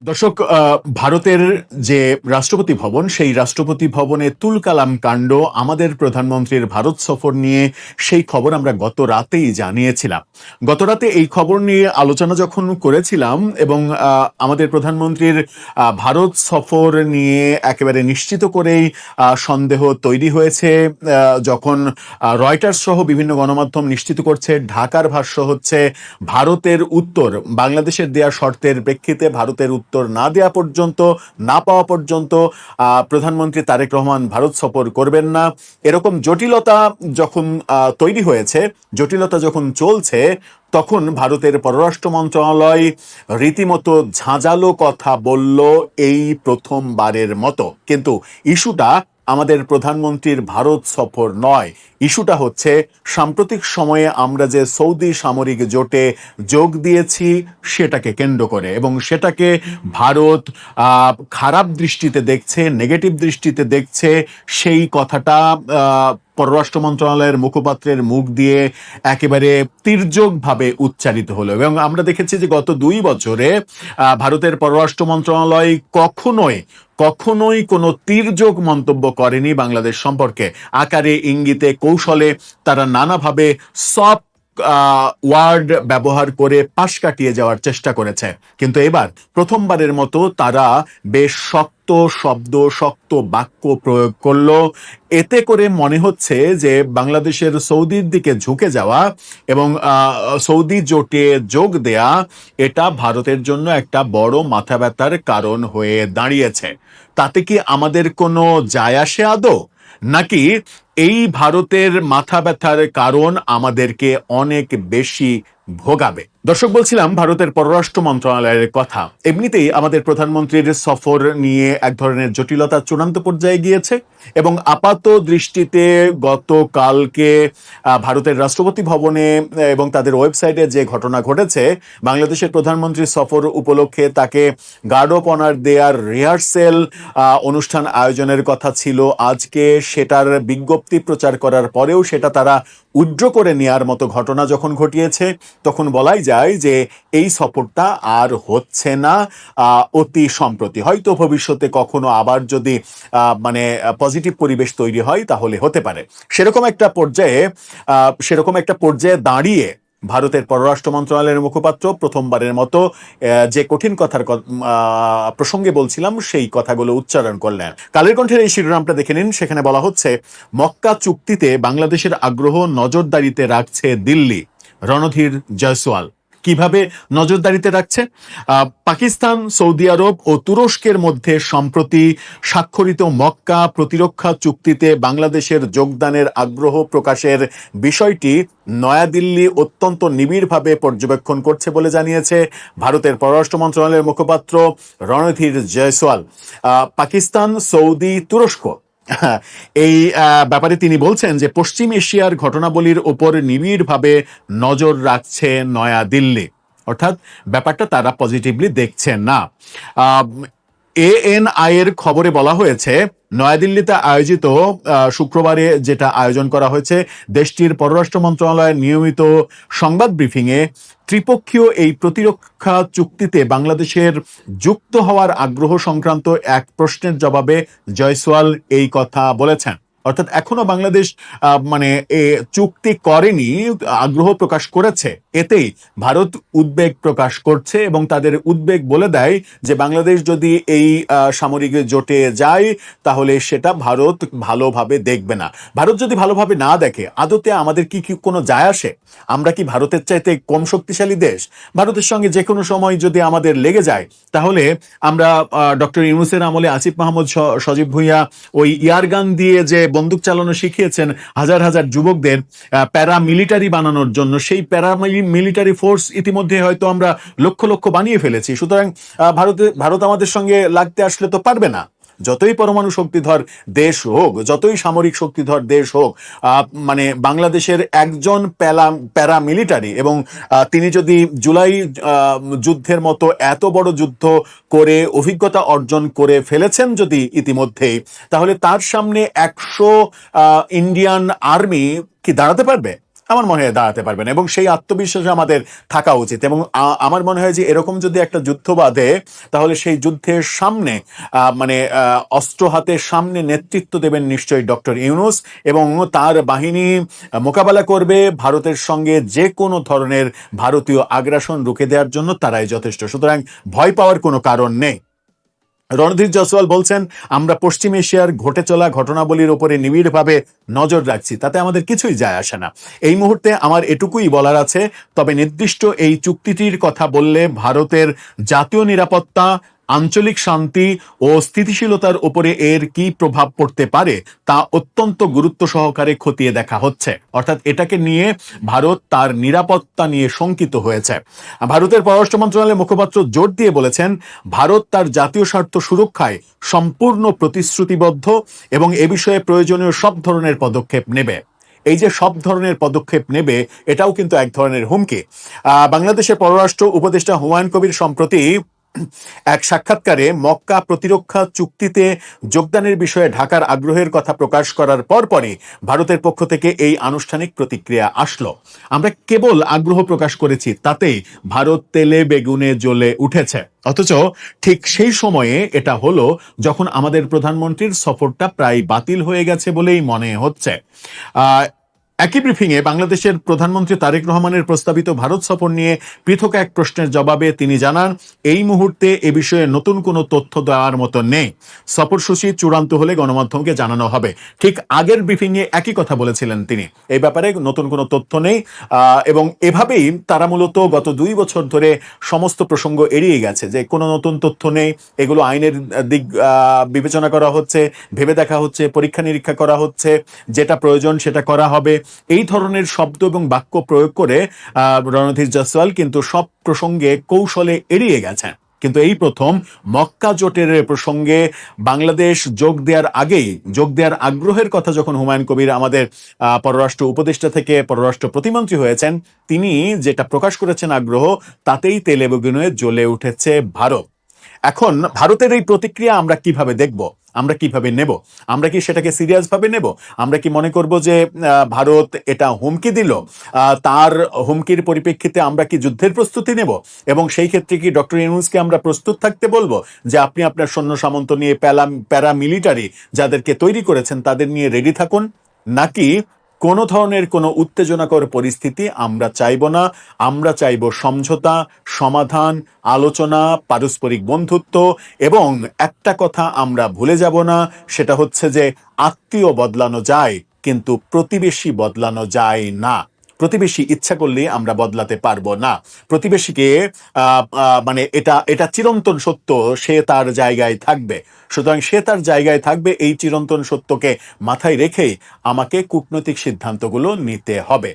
দর্শক, ভারতের যে রাষ্ট্রপতি ভবন, সেই রাষ্ট্রপতি ভবনে তুলকালাম কাণ্ড, আমাদের প্রধানমন্ত্রীর ভারত সফর নিয়ে সেই খবর আমরা গত রাতেই জানিয়েছিলাম। গত রাতে এই খবর নিয়ে আলোচনা যখন করেছিলাম এবং আমাদের প্রধানমন্ত্রীর ভারত সফর নিয়ে একেবারে নিশ্চিত করেই সন্দেহ তৈরি হয়েছে, যখন রয়টার্স সহ বিভিন্ন গণমাধ্যম নিশ্চিত করছে, ঢাকার ভাষ্য হচ্ছে ভারতের উত্তর, বাংলাদেশের দেয়া শর্তের প্রেক্ষিতে ভারতের উত্তর না দেয়া পর্যন্ত, না পাওয়া পর্যন্ত প্রধানমন্ত্রী তারেক রহমান ভারত সফর করবেন না। এরকম জটিলতা যখন তৈরি হয়েছে, জটিলতা যখন চলছে, তখন ভারতের পররাষ্ট্র মন্ত্রণালয় রীতিমতো ঝাঁঝালো কথা বলল এই প্রথমবারের মতো। কিন্তু ইস্যুটা আমাদের প্রধানমন্ত্রীর ভারত সফর নয়, ইস্যুটা হচ্ছে সাম্প্রতিক সময়ে আমরা যে সৌদি সামরিক জোটে যোগ দিয়েছি সেটাকে কেন্দ্র করে, এবং সেটাকে ভারত খারাপ দৃষ্টিতে দেখছে, নেগেটিভ দৃষ্টিতে দেখছে। সেই কথাটা পররাষ্ট্র মন্ত্রণালয়ের মুখপাত্রের মুখ দিয়ে একেবারে তির্যকভাবে উচ্চারিত হলো। এবং আমরা দেখেছি যে গত 2 বছরে ভারতের পররাষ্ট্র মন্ত্রণালয় কখনোই কোনো তির্যক মন্তব্য করেনি বাংলাদেশ সম্পর্কে। আকারে, ইঙ্গিতে, কৌশলে তারা নানাভাবে সফট ওয়ার্ড ব্যবহার করে পাশ কাটিয়ে যাওয়ার চেষ্টা করেছে। কিন্তু এবার প্রথমবারের মতো তারা বেশ শক্ত শব্দ, শক্ত বাক্য প্রয়োগ করলো। এতে করে মনে হচ্ছে যে বাংলাদেশের সৌদির দিকে ঝুঁকে যাওয়া এবং সৌদি জোটে যোগ দেয়া, এটা ভারতের জন্য একটা বড় মাথা ব্যথার কারণ হয়ে দাঁড়িয়েছে। তাতে কি আমাদের কোনো যায় আসে আদৌ, নাকি এই ভারতের মাথা ব্যথার কারণ আমাদেরকে অনেক বেশি ভোগাবে? দর্শক, বলছিলাম ভারতের পররাষ্ট্র মন্ত্রণালয়ের কথা। এমনিতেই আমাদের প্রধানমন্ত্রীর সফর নিয়ে এক ধরনের জটিলতা চূড়ান্ত পর্যায়ে গিয়েছে, এবং আপাত দৃষ্টিতে গতকালকে ভারতের রাষ্ট্রপতি ভবনে এবং তাদের ওয়েবসাইটে যে ঘটনা ঘটেছে, বাংলাদেশের প্রধানমন্ত্রীর সফর উপলক্ষে তাকে গার্ড অফ অনার দেয়ার রিহার্সেল অনুষ্ঠান আয়োজনের কথা ছিল আজকে। সেটার বিজ্ঞপ্তি প্রচার করার পরেও সেটা তারা উইথড্র করে নেওয়ার মতো ঘটনা যখন ঘটিয়েছে, তখন বলাই যায় যে এই সফরটা আর হচ্ছে না অতি সম্প্রতি। হয়তো ভবিষ্যতে কখনো আবার যদি পজিটিভ পরিবেশ তৈরি হয় তাহলে হতে পারে। সেরকম একটা পর্যায়ে দাঁড়িয়ে ভারতের পররাষ্ট্র মন্ত্রণালয়ের মুখপাত্র প্রথমবারের মতো যে কঠিন কথার প্রসঙ্গে বলছিলাম সেই কথাগুলো উচ্চারণ করলেন। কালের কণ্ঠের এই শিরোনামটা দেখে নিন। সেখানে বলা হচ্ছে, মক্কা চুক্তিতে বাংলাদেশের আগ্রহ নজরদারিতে রাখছে দিল্লি। রণধীর জয়সওয়াল কিভাবে নজরদারিতে রাখছে? পাকিস্তান, সৌদি আরব ও তুরস্কের মধ্যে সম্প্রতি স্বাক্ষরিত মক্কা প্রতিরক্ষা চুক্তিতে বাংলাদেশের যোগদানের আগ্রহ প্রকাশের বিষয়টি নয়াদিল্লি অত্যন্ত নিবিড়ভাবে পর্যবেক্ষণ করছে বলে জানিয়েছে ভারতের পররাষ্ট্র মন্ত্রণালয়ের মুখপাত্র রণধীর জয়সওয়াল। পাকিস্তান, সৌদি, তুরস্ক, এই ব্যাপারে তিনি বলছেন যে পশ্চিম এশিয়ার ঘটনাবলীর ওপর নিবিড়ভাবে নজর রাখছে নয়াদিল্লি। অর্থাৎ ব্যাপারটা তারা পজিটিভলি দেখছেন না। এএনআই এর খবরে বলা হয়েছে, নয়াদিল্লিতে আয়োজিত শুক্রবারে যেটা আয়োজন করা হয়েছে, দেশটির পররাষ্ট্র মন্ত্রণালয়ের নিয়মিত সংবাদ ব্রিফিংয়ে ত্রিপক্ষীয় এই প্রতিরক্ষা চুক্তিতে বাংলাদেশের যুক্ত হওয়ার আগ্রহ সংক্রান্ত এক প্রশ্নের জবাবে জয়সওয়াল এই কথা বলেছেন। অর্থাৎ এখনো বাংলাদেশ চুক্তি করেনি, আগ্রহ প্রকাশ করেছে। এতেই ভারত উদ্বেগ প্রকাশ করছে এবং তাদের উদ্বেগ বলে দেয় যে বাংলাদেশ যদি এই সামরিক জোটে যায় তাহলে সেটা ভারত ভালোভাবে দেখবে না। ভারত যদি ভালোভাবে না দেখে, আদতে আমাদের কি কোনো যায় আসে? আমরা কি ভারতের চাইতে কম শক্তিশালী দেশ? ভারতের সঙ্গে যে কোনো সময় যদি আমাদের লেগে যায়, তাহলে আমরা ডক্টর ইউনূসের আমলে আসিফ মাহমুদ, সজীব ভুঁইয়া ওই ইয়ারগান দিয়ে যে বন্দুক চালানো শিখিয়েছেন হাজার হাজার যুবকদের প্যারামিলিটারি বানানোর জন্য, সেই প্যারামিলিটারি ফোর্স ইতিমধ্যে হয়তো আমরা লক্ষ লক্ষ বানিয়ে ফেলেছি। সুতরাং ভারত আমাদের সঙ্গে লাগতে আসলে তো পারবে না। যতই পরমাণু শক্তিধর দেশ হোক, যতই সামরিক শক্তিধর দেশ হোক, বাংলাদেশের একজন প্যারামিলিটারি, এবং তিনি যদি জুলাই যুদ্ধের মতো এত বড় যুদ্ধ করে অভিজ্ঞতা অর্জন করে ফেলেছেন যদি ইতিমধ্যেই, তাহলে তার সামনে 100 ইন্ডিয়ান আর্মি কি দাঁড়াতে পারবে? আমার মনে হয় দাঁড়াতে পারবে না, এবং সেই আত্মবিশ্বাস আমাদের থাকা উচিত। এবং আমার মনে হয় যে এরকম যদি একটা যুদ্ধ বাঁধে, তাহলে সেই যুদ্ধের সামনে অস্ত্র হাতের সামনে নেতৃত্ব দেবেন নিশ্চয়ই ডক্টর ইউনূস, এবং তার বাহিনী মোকাবেলা করবে ভারতের সঙ্গে যে কোনো ধরনের ভারতীয় আগ্রাসন রুখে দেওয়ার জন্য তারাই যথেষ্ট। সুতরাং ভয় পাওয়ার কোনো কারণ নেই। রণধীর জয়সওয়াল বলছেন, আমরা পশ্চিম এশিয়ার ঘটে চলা ঘটনাবলীর উপরে নিবিড়ভাবে নজর রাখছি, তাতে আমাদের কিছুই যায় আসে না। এই মুহূর্তে আমার এটুকুই বলার আছে, তবে নির্দিষ্ট এই চুক্তিটির কথা বললে ভারতের জাতীয় নিরাপত্তা, আঞ্চলিক শান্তি ও স্থিতিশীলতার উপরে এর কি প্রভাব পড়তে পারে তা অত্যন্ত গুরুত্ব সহকারে খতিয়ে দেখা হচ্ছে। অর্থাৎ এটাকে নিয়ে ভারত তার নিরাপত্তা নিয়ে শঙ্কিত হয়েছে। ভারতের পররাষ্ট্র মন্ত্রণালয়ের মুখপাত্র জোর দিয়ে বলেছেন, ভারত তার জাতীয় স্বার্থ সুরক্ষায় সম্পূর্ণ প্রতিশ্রুতিবদ্ধ এবং এ বিষয়ে প্রয়োজনীয় সব ধরনের পদক্ষেপ নেবে। এই যে সব ধরনের পদক্ষেপ নেবে, এটাও কিন্তু এক ধরনের হুমকি। বাংলাদেশের পররাষ্ট্র উপদেষ্টা হুমায়ুন কবির সম্প্রতি এক সাক্ষাৎকারে মক্কা প্রতিরক্ষা চুক্তিতে যোগদানের বিষয়ে ঢাকার আগ্রহের কথা প্রকাশ করার পরপরই ভারতের পক্ষ থেকে এই আনুষ্ঠানিক প্রতিক্রিয়া আসলো। আমরা কেবল আগ্রহ প্রকাশ করেছি, তাতেই ভারত তেলে বেগুনে জ্বলে উঠেছে। অথচ ঠিক সেই সময়ে এটা হলো যখন আমাদের প্রধানমন্ত্রীর সফরটা প্রায় বাতিল হয়ে গেছে বলেই মনে হচ্ছে। একই ব্রিফিংয়ে বাংলাদেশের প্রধানমন্ত্রী তারেক রহমানের প্রস্তাবিত ভারত সফর নিয়ে পৃথক এক প্রশ্নের জবাবে তিনি জানান, এই মুহূর্তে এ বিষয়ে নতুন কোনো তথ্য দেওয়ার মতো নেই। সফরসূচি চূড়ান্ত হলে গণমাধ্যমকে জানানো হবে। ঠিক আগের ব্রিফিংয়ে একই কথা বলেছিলেন তিনি, এই ব্যাপারে নতুন কোনো তথ্য নেই। এবং এভাবেই তারা মূলত গত 2 বছর ধরে সমস্ত প্রসঙ্গ এড়িয়ে গেছে, যে কোনো নতুন তথ্য নেই, এগুলো আইনের দিক বিবেচনা করা হচ্ছে, ভেবে দেখা হচ্ছে, পরীক্ষা নিরীক্ষা করা হচ্ছে, যেটা প্রয়োজন সেটা করা হবে। এই ধরনের শব্দ এবং বাক্য প্রয়োগ করে রণধীর জয়সওয়াল কিন্তু সব প্রসঙ্গে কৌশলে এড়িয়ে গেছেন। কিন্তু এই প্রথম মক্কা জোটের প্রসঙ্গে বাংলাদেশ যোগ দেওয়ার আগ্রহের কথা যখন হুমায়ুন কবির আমাদের পররাষ্ট্র উপদেষ্টা থেকে পররাষ্ট্র প্রতিমন্ত্রী হয়েছেন, তিনি যেটা প্রকাশ করেছেন আগ্রহ, তাতেই তেলে বেগুনে জ্বলে উঠেছে ভারত। এখন ভারতের এই প্রতিক্রিয়া আমরা কিভাবে দেখব, আমরা কিভাবে নেব? আমরা কি সেটাকে সিরিয়াস ভাবে নেব? আমরা কি মনে করব যে ভারত এটা হুমকি দিল, তার হুমকির পরিপ্রেক্ষিতে আমরা কি যুদ্ধের প্রস্তুতি নেব? এবং সেই ক্ষেত্রে কি ডক্টর ইউনূসকে আমরা প্রস্তুত থাকতে বলবো যে আপনি আপনার সৈন্য সামন্ত নিয়ে প্যারামিলিটারি যাদেরকে তৈরি করেছেন তাদের নিয়ে রেডি থাকুন? নাকি কোনো ধরনের কোনো উত্তেজনাকর পরিস্থিতি আমরা চাইব না? আমরা চাইব সমঝোতা, সমাধান, আলোচনা, পারস্পরিক বন্ধুত্ব, এবং একটা কথা আমরা ভুলে যাব না, সেটা হচ্ছে যে আত্মীয় বদলানো যায় কিন্তু প্রতিবেশী বদলানো যায় না। প্রতিবেশী ইচ্ছা করলে আমরা বদলাতে পারবো না। প্রতিবেশীকে এটা চিরন্তন সত্য, সে তার জায়গায় থাকবে। সুতরাং সে তার জায়গায় থাকবে, এই চিরন্তন সত্যকে মাথায় রেখেই আমাকে কূটনৈতিক সিদ্ধান্তগুলো নিতে হবে।